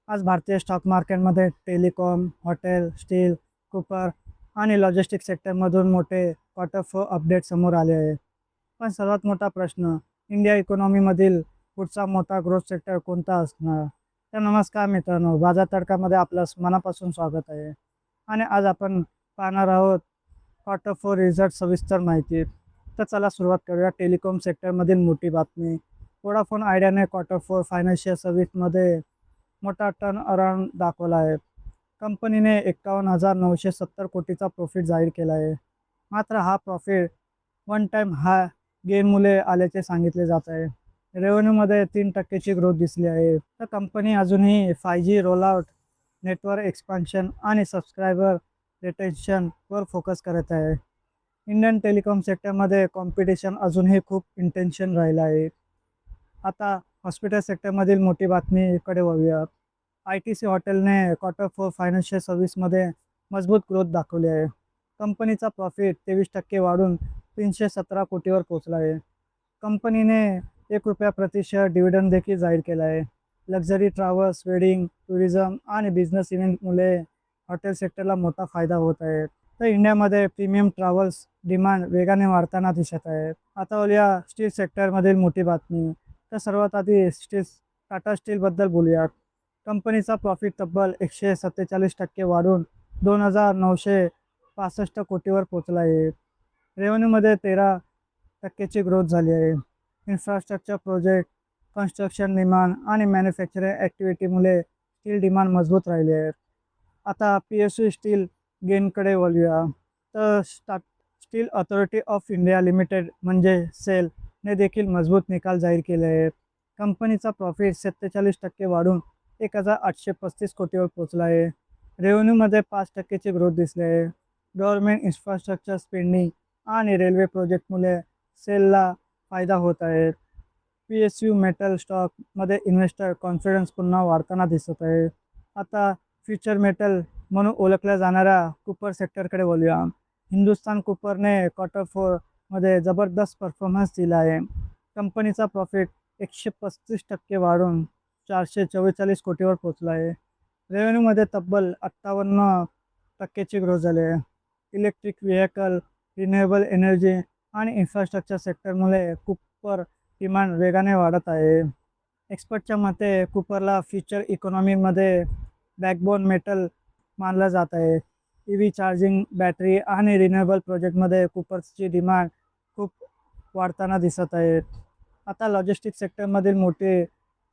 आज भारतीय स्टॉक मार्केटमध्ये टेलिकॉम, हॉटेल, स्टील, कूपर आणि लॉजिस्टिक सेक्टरमधून मोठे क्वार्टर फोर अपडेट समोर आले आहे. पण सर्वात मोठा प्रश्न, इंडिया इकॉनॉमीमधील पुढचा मोठा ग्रोथ सेक्टर कोणता असणार? तर नमस्कार मित्रांनो, बाजार तडकामध्ये आपलं मनापासून स्वागत आहे. आणि आज आपण पाहणार आहोत क्वार्टर फोर रिझल्ट सविस्तर माहिती. तर चला सुरुवात करूया. टेलिकॉम सेक्टरमधील मोठी बातमी. वोडाफोन आयडियाने क्वार्टर फोर फायनान्शियल सर्व्हिसमध्ये मोठा टर्न अराउंड दाखवला आहे. कंपनीने 51,970 कोटीचा प्रॉफिट जाहीर केला आहे. मात्र हा प्रॉफिट वन टाइम हा गेनमुळे आल्याचे सांगितले जात आहे. रेव्हेन्यूमध्ये 3% ग्रोथ दिसली आहे. तर कंपनी अजूनही 5G रोलआउट, नेटवर्क एक्सपान्शन आणि सबस्क्रायबर रिटेन्शनवर फोकस करत आहे. इंडियन टेलिकॉम सेक्टरमध्ये कॉम्पिटिशन अजूनही खूप इंटेन्शन राहिलं आहे. आता हॉस्पिटल सेक्टरमधील मोठी बातमीकडे वळूया. ITC हॉटेलने क्वार्टर फोर फायनान्शियल सर्व्हिसमध्ये मजबूत ग्रोथ दाखवली आहे. कंपनीचा प्रॉफिट 23% वाढून 317 कोटीवर पोहोचला आहे. कंपनीने ₹1 प्रति शेअर डिव्हिडंड देखील जाहीर केला आहे. लक्झरी ट्रॅव्हल्स, वेडिंग, टुरिझम आणि बिझनेस इव्हेंटमुळे हॉटेल सेक्टरला मोठा फायदा होत आहे. तर इंडियामध्ये प्रीमियम ट्रॅव्हल्स डिमांड वेगाने वाढताना दिसत आहे. आता वळूया स्टील सेक्टरमधील मोठी बातमी. तर सर्वात आधी टाटा स्टीलबद्दल बोलूया. कंपनीचा प्रॉफिट तब्बल 147% वाढून 2,965 कोटीवर पोहोचला आहे. रेव्हेन्यूमध्ये 13% ग्रोथ झाली आहे. इन्फ्रास्ट्रक्चर प्रोजेक्ट, कन्स्ट्रक्शन, निर्माण आणि मॅन्युफॅक्चरिंग ॲक्टिव्हिटीमुळे स्टील डिमांड मजबूत राहिली आहे. आता PSU स्टील गेनकडे वळूया. तर steel authority of India limited म्हणजे सेलने देखील मजबूत निकाल जाहीर केले आहेत. कंपनीचा प्रॉफिट 47% वाढून 1,835 कोटीवर पोहोचला आहे. रेव्हेन्यूमध्ये 5%ची ग्रोथ दिसली आहे. गव्हर्नमेंट इन्फ्रास्ट्रक्चर स्पेंडिंग आणि रेल्वे प्रोजेक्टमुळे सेलला फायदा होत आहे. PSU मेटल स्टॉकमध्ये इन्व्हेस्टर कॉन्फिडन्स पुन्हा वाढताना दिसत आहे. आता फ्युचर मेटल म्हणून ओळखल्या जाणाऱ्या कूपर सेक्टरकडे वळूया. हिंदुस्तान कूपरने क्वार्टर फोरमध्ये जबरदस्त परफॉर्मन्स दिला आहे. कंपनीचा प्रॉफिट 135% वाढून 444 कोटीवर पोहोचला आहे. रेव्हेन्यूमध्ये तब्बल 58%ची ग्रोथ झाली आहे. इलेक्ट्रिक व्हेकल, रिन्युएबल एनर्जी आणि इन्फ्रास्ट्रक्चर सेक्टरमुळे कूपर डिमांड वेगाने वाढत आहे. एक्सपर्टच्या मते कूपरला फ्युचर इकॉनॉमीमध्ये बॅकबोन मेटल मानलं जात आहे. EV चार्जिंग, बॅटरी आणि रिन्युएबल प्रोजेक्टमध्ये कूपरची डिमांड खूप वाढताना दिसत आहे. आता लॉजिस्टिक सेक्टरमधील मोठे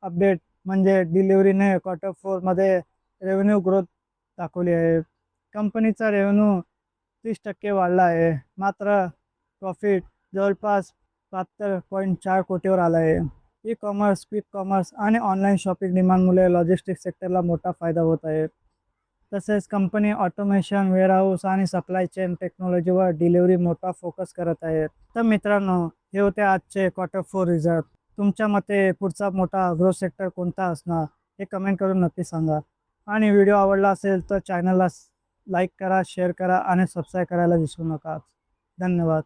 अपडेट म्हणजे डिलिव्हरीने क्वार्टर फोरमध्ये रेव्हेन्यू ग्रोथ दाखवली आहे. कंपनीचा रेव्हेन्यू 30% वाढला आहे. मात्र प्रॉफिट जवळपास 72.4 कोटीवर आला आहे. ई-कॉमर्स, क्विक कॉमर्स आणि ऑनलाईन शॉपिंग डिमांडमुळे लॉजिस्टिक सेक्टरला मोठा फायदा होत आहे. तसेच कंपनी ऑटोमेशन, वेअरहाऊस आणि सप्लाय चेन टेक्नॉलॉजीवर डिलिव्हरी मोठा फोकस करत आहे. तर मित्रांनो, हे होते आजचे क्वार्टर फोर रिझल्ट. तुमच्या मते पुढचा मोठा ग्रोथ सेक्टर कोणता असणार हे कमेंट करून नक्की सांगा. आणि व्हिडिओ आवडला असेल तर चॅनलला लाईक करा, शेअर करा आणि सबस्क्राईब करायला विसरू नका. धन्यवाद.